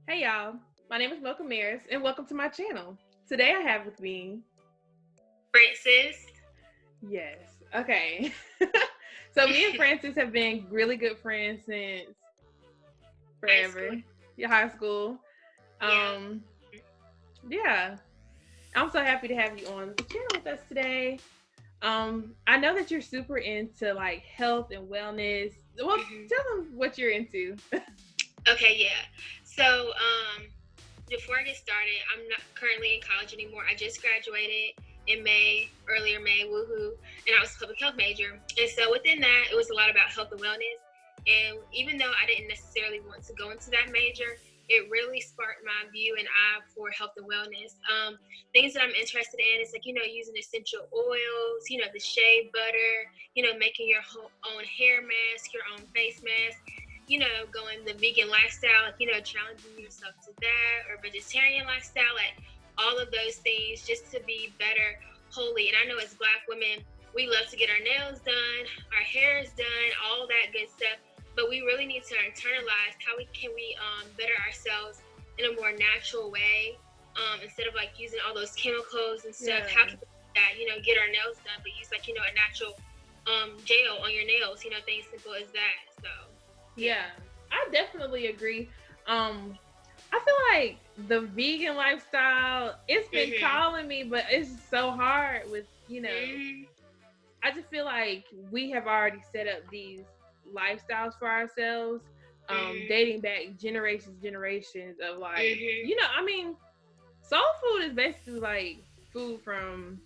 Hey y'all, my name is Mocha and welcome to my channel. Today I have with me, Francis. yes, okay. So me and Francis have been really good friends since High school. forever, your high school. Yeah. Um, yeah, I'm so happy to have you on the channel with us today. I know that you're super into like health and wellness. Well, hmm tell them what you're into. Okay, yeah. So, before I get started, I'm not currently in college anymore. I just graduated in May, earlier May, woohoo, and I was a public health major. And so within that, it was a lot about health and wellness. And even though I didn't necessarily want to go into that major, it really sparked my view and eye for health and wellness. Things that I'm interested in is like, using essential oils, the shea butter, making your own hair mask, your own face mask, going the vegan lifestyle, like, challenging yourself to that, or vegetarian lifestyle, like all of those things just to be better wholly. And I know as Black women, we love to get our nails done, our hair is done, all that good stuff. But we really need to internalize how we better ourselves in a more natural way, instead of like using all those chemicals and stuff. Yeah. How can we do that? Get our nails done, but use like a natural gel on your nails. Things simple as that. So Yeah, I definitely agree. I feel like the vegan lifestyle, it's been Mhm. calling me, but it's so hard with, Mhm. I just feel like we have already set up these lifestyles for ourselves, Mhm. dating back generations of like, Mhm. I mean, soul food is basically like food from,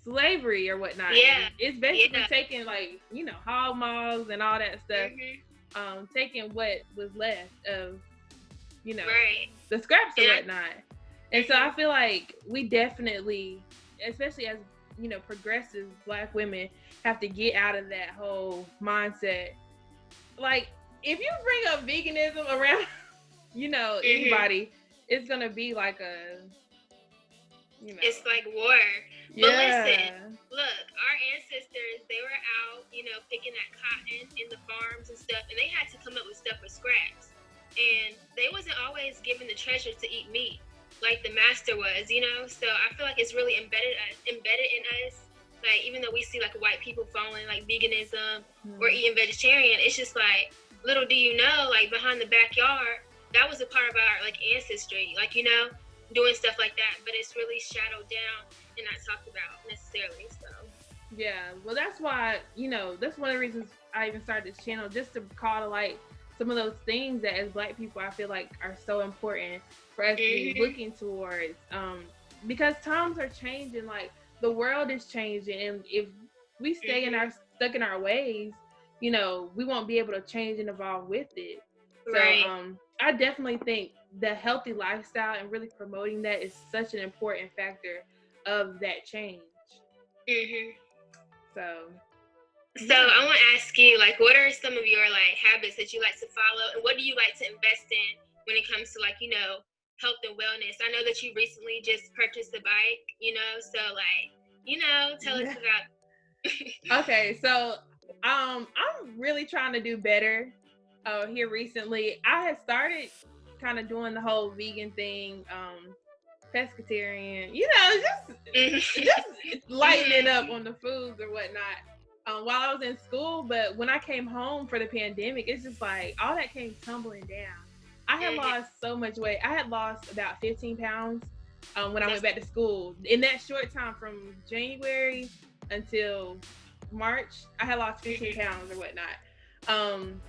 slavery or whatnot. Yeah. It's basically Yeah. taking like, hog maws and all that stuff, Mhm. taking what was left of, you know, Right. the scraps or And whatnot. And so I mhm. feel like we definitely, especially as, progressive Black women, have to get out of that whole mindset. Like, if you bring up veganism around, Mhm. anybody, it's gonna be like a, you know, It's like war. But listen, yeah, look, our ancestors, they were out, picking that cotton in the farms and stuff, and they had to come up with stuff with scraps. And they wasn't always given the treasure to eat meat like the master was. So I feel like it's really embedded in us. Like even though we see like white people following like veganism or hmm, eating vegetarian, it's just like little do you know, like behind the backyard, that was a part of our like ancestry. Like, doing stuff like that, but it's really shadowed down and not talked about necessarily. So yeah. Well, that's why, that's one of the reasons I even started this channel, just to call to light some of those things that as Black people I feel like are so important for us to be mhm. looking towards. Because times are changing, like the world is changing, and if we stay in our Mhm. stuck in our ways, we won't be able to change and evolve with it. So Right. I definitely think the healthy lifestyle and really promoting that is such an important factor of that change. Mhm. So So yeah. I want to ask you, like, what are some of your like habits that you like to follow, and what do you like to invest in when it comes to like health and wellness? I know that you recently just purchased a bike, so like tell us Yeah. about. Okay, so I'm really trying to do better here recently. I had started kind of doing the whole vegan thing, pescatarian, Mhm. just lightening up on the foods or whatnot. While I was in school, but when I came home for the pandemic, it's just like all that came tumbling down. I had Mhm. lost so much weight. I had lost about 15 pounds when I went That's back to school. In that short time from January until March, I had lost 15 mhm. pounds or whatnot. Um,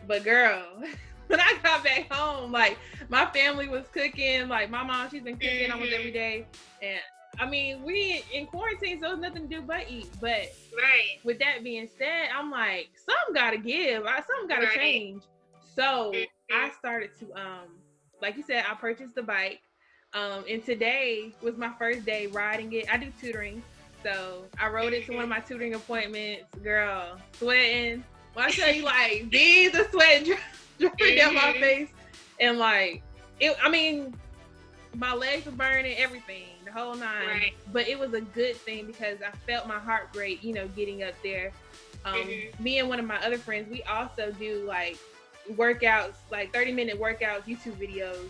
but girl, when I got back home, like my family was cooking. Like my mom, she's been cooking almost every Mhm. day, and I mean, we in quarantine, so there's nothing to do but eat. But Right. with that being said, I'm like, something gotta give. Something gotta Right. change. So I Mhm. started to like you said, I purchased the bike. And today was my first day riding it. I do tutoring. So I rode it to one of Mhm. my tutoring appointments, girl, sweating. When I tell you like beads of sweat dripping down my Mhm. face, and like it, I mean, my legs were burning, everything, the whole nine. Right. But it was a good thing because I felt my heart rate, getting up there. Mhm. Me and one of my other friends, we also do like workouts, like 30-minute workouts, YouTube videos.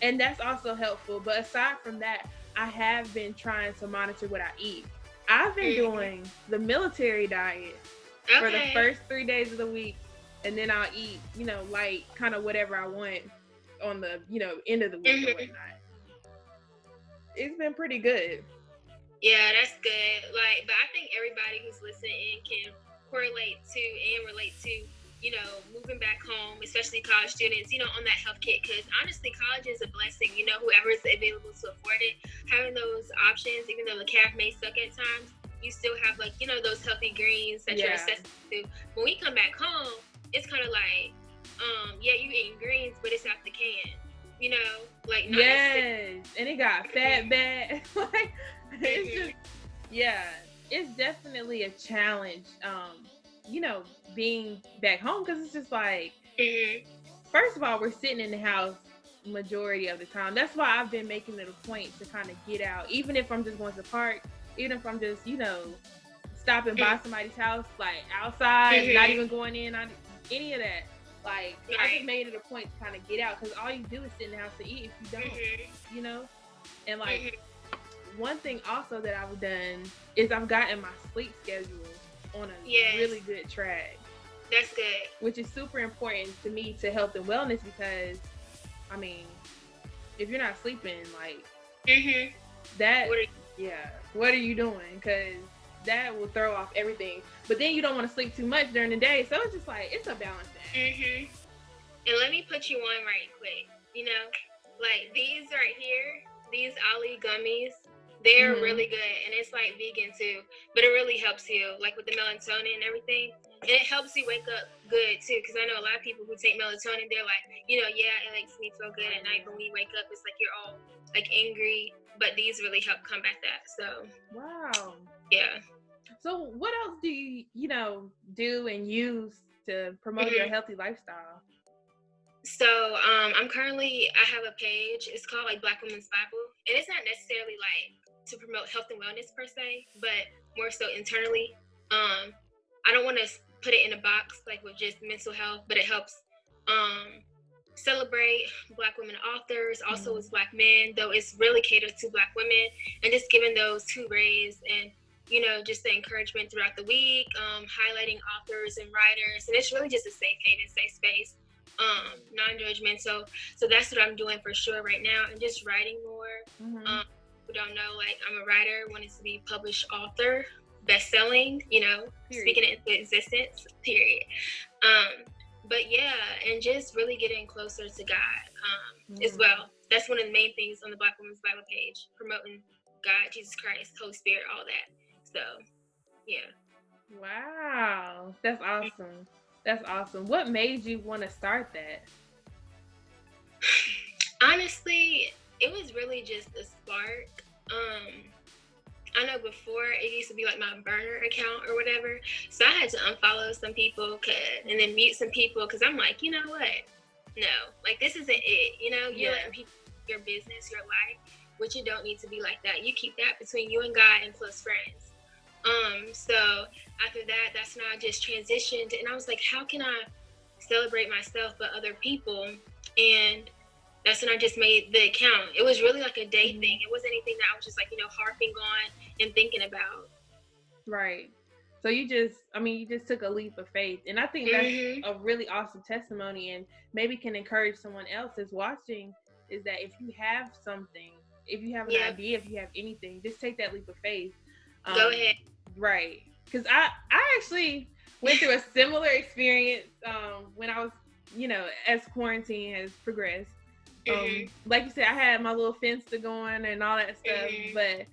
And that's also helpful. But aside from that, I have been trying to monitor what I eat. I've been doing the military diet for the first 3 days of the week, and then I'll eat, light, kind of whatever I want on the, end of the week or whatnot. It's been pretty good. Yeah, that's good. But I think everybody who's listening can correlate to and relate to, moving back home, especially college students, on that health kit. Because honestly, college is a blessing. Whoever is available to afford it, having those options, even though the calf may suck at times, you still have those healthy greens that you're accessible to. When we come back home, it's kind of like, you eating greens, but it's out the can. And it got fat bad. It's just, it's definitely a challenge. Being back home, because it's just like, first of all, we're sitting in the house majority of the time. That's why I've been making it a point to kind of get out, even if I'm just going to the park, even if I'm just, stopping by somebody's house, like outside, not even going in on any of that. I just made it a point to kind of get out, because all you do is sit in the house to eat if you don't, And one thing also that I've done is I've gotten my sleep schedule on a really good track. That's good. Which is super important to me to health and wellness, because, if you're not sleeping, what are you doing? Because that will throw off everything. But then you don't want to sleep too much during the day, so it's just it's a balance act. And let me put you on right quick. These right here, these Ali gummies, they're really good, and it's vegan too, but it really helps you with the melatonin and everything, and it helps you wake up good too, because I know a lot of people who take melatonin, they're it makes me feel good at night, but when you wake up it's you're all angry, but these really help combat that. So wow. Yeah. So what else do you do and use to promote your healthy lifestyle? So I have a page. It's called Black Women's Bible, and it's not necessarily to promote health and wellness per se, but more so internally. I don't want to put it in a box with just mental health, but it helps celebrate Black women authors, also as Black men, though it's really catered to Black women, and just giving those 2 rays and just the encouragement throughout the week, highlighting authors and writers, and it's really just a safe haven, safe space, non-judgmental. So that's what I'm doing for sure right now, and just writing more. Who don't know, I'm a writer, wanted to be published author, best-selling, speaking it into existence, period. But and just really getting closer to God as well. That's one of the main things on the Black Women's Bible page, promoting God, Jesus Christ, Holy Spirit, all that. So, yeah. Wow, that's awesome. That's awesome. What made you want to start that? Honestly, it was really just a spark. I know before it used to be my burner account or whatever, so I had to unfollow some people and then mute some people, because I'm you know what? No, this isn't it. You're letting people your business, your life, which you don't need to be like that. You keep that between you and God and close friends. So after that, that's when I just transitioned, and I was how can I celebrate myself but other people? And that's when I just made the account. It was really a day thing. It wasn't anything that I was just harping on and thinking about. Right. So you just took a leap of faith, and I think that's a really awesome testimony, and maybe can encourage someone else that's watching, is that if you have something, if you have an idea, if you have anything, just take that leap of faith. Go ahead. Right. Because I actually went through a similar experience when I was, as quarantine has progressed. Like you said, I had my little Finsta going and all that stuff, but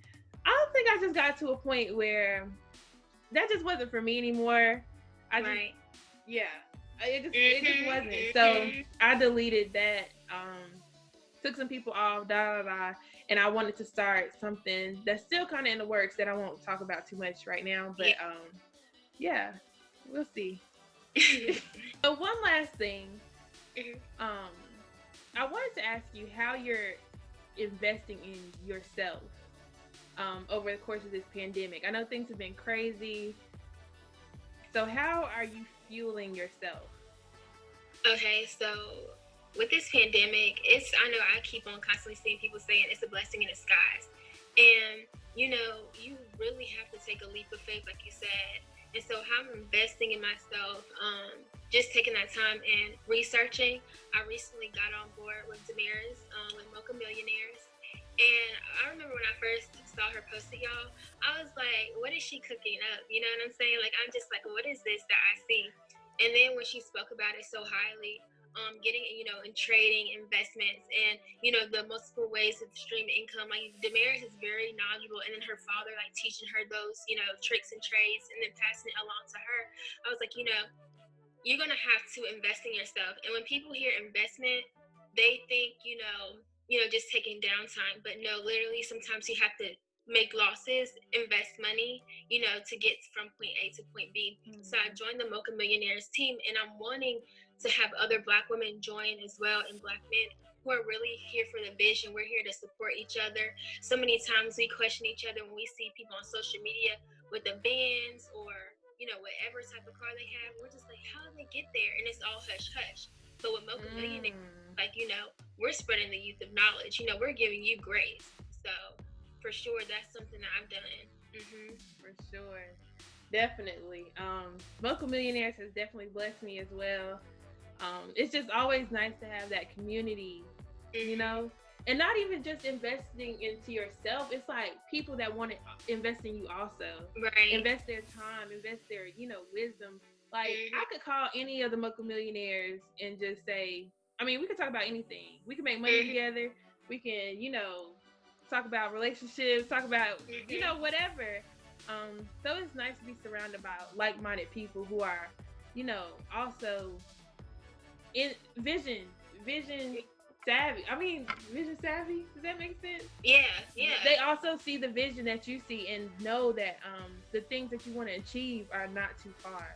I don't think I just got to a point where that just wasn't for me anymore. It just wasn't. So I deleted that, took some people off, and I wanted to start something that's still kind of in the works that I won't talk about too much right now, but we'll see. So one last thing, I wanted to ask you how you're investing in yourself over the course of this pandemic. I know things have been crazy. So how are you fueling yourself? Okay, so with this pandemic, I know I keep on constantly seeing people saying it's a blessing in disguise. And you really have to take a leap of faith, like you said. And so how I'm investing in myself, just taking that time and researching. I recently got on board with Damaris, with Mocha Millionaires. And I remember when I first saw her post to y'all, I was like, what is she cooking up? You know what I'm saying? Like, I'm just like, what is this that I see? And then when she spoke about it so highly, getting in trading, investments, and the multiple ways of stream income. Like Damaris is very knowledgeable, and then her father like teaching her those tricks and trades, and then passing it along to her. I was like, you're gonna have to invest in yourself. And when people hear investment, they think just taking downtime, but no, literally sometimes you have to make losses, invest money, to get from point A to point B. Mm-hmm. So I joined the Mocha Millionaires team, and I'm wanting to have other Black women join as well, and Black men who are really here for the vision. We're here to support each other. So many times we question each other when we see people on social media with the bands or whatever type of car they have. We're just like, how did they get there? And it's all hush hush. But with Mocha Millionaires, like we're spreading the youth of knowledge. We're giving you grace. So for sure, that's something that I've done. Mm-hmm. For sure. Definitely. Mocha Millionaires has definitely blessed me as well. It's just always nice to have that community, Mm-hmm. and not even just investing into yourself. It's like people that want to invest in you also. Right. Invest their time, invest their, wisdom. Like, Mm-hmm. I could call any of the Mocha Millionaires and just say, I mean, we could talk about anything. We can make money together. We can, talk about relationships, talk about, whatever. So it's nice to be surrounded by like-minded people who are, also in vision savvy. I mean, vision savvy. Does that make sense? Yeah. They also see the vision that you see and know that the things that you want to achieve are not too far.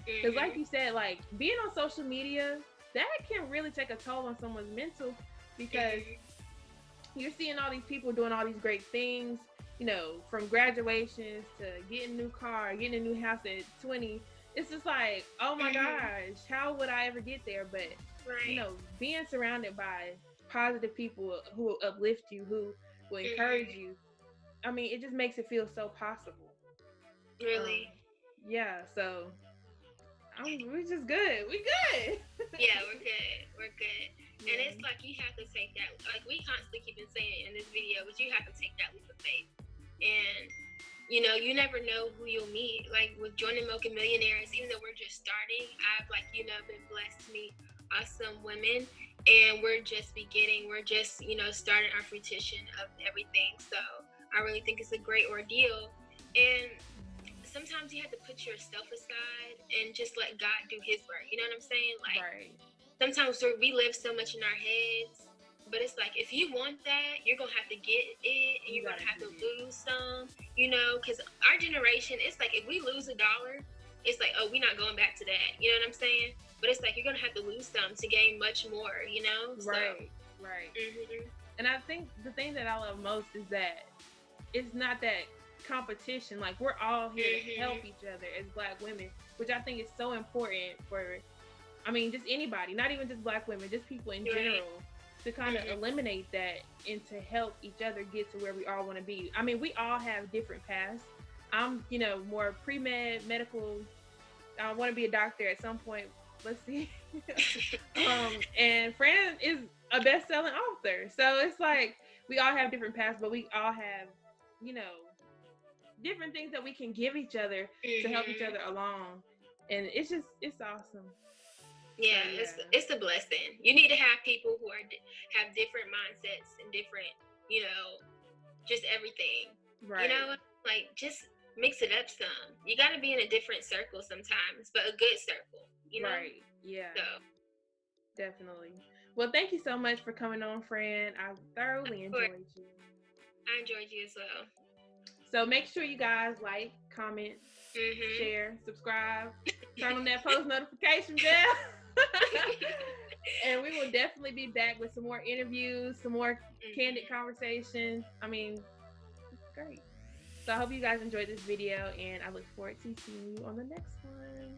Because, like you said, like being on social media, that can really take a toll on someone's mental, because you're seeing all these people doing all these great things. From graduations to getting a new car, getting a new house at 20. It's just like, oh my gosh, how would I ever get there? But being surrounded by positive people who uplift you, who will encourage you, I mean, it just makes it feel so possible. Really? Yeah. So we're just good. We good. Yeah, we're good. And it's like you have to take that. Like we constantly keep on saying in this video, but you have to take that leap of faith. And you never know who you'll meet. Like with joining Mocha Millionaires, even though we're just starting, I've been blessed to meet awesome women, and we're just beginning. We're just starting our fruition of everything. So I really think it's a great ordeal, and sometimes you have to put yourself aside and just let God do His work. You know what I'm saying? Like sometimes we live so much in our heads. But it's like, if you want that, you're going to have to get it, and you're going to have to lose some, because our generation, it's like, if we lose $1, it's like, oh, we're not going back to that. You know what I'm saying? But it's like, you're going to have to lose some to gain much more, Right. Mm-hmm. And I think the thing that I love most is that it's not that competition. Like, we're all here to help each other as Black women, which I think is so important for, I mean, just anybody, not even just Black women, just people in general. To kind of eliminate that and to help each other get to where we all want to be. I mean, we all have different paths. I'm, more pre-med, medical. I want to be a doctor at some point. Let's see. And Fran is a best-selling author. So it's like we all have different paths, but we all have, different things that we can give each other to help each other along. And it's awesome. Yeah, it's a blessing. You need to have people who have different mindsets and different, just everything. Right. Like just mix it up some. You got to be in a different circle sometimes, but a good circle. Right. Yeah. So definitely. Well, thank you so much for coming on, Fran. I thoroughly enjoyed you. I enjoyed you as well. So make sure you guys like, comment, share, subscribe, turn on that post notification bell. And we will definitely be back with some more interviews, some more candid conversations. I mean, it's great. So I hope you guys enjoyed this video, and I look forward to seeing you on the next one.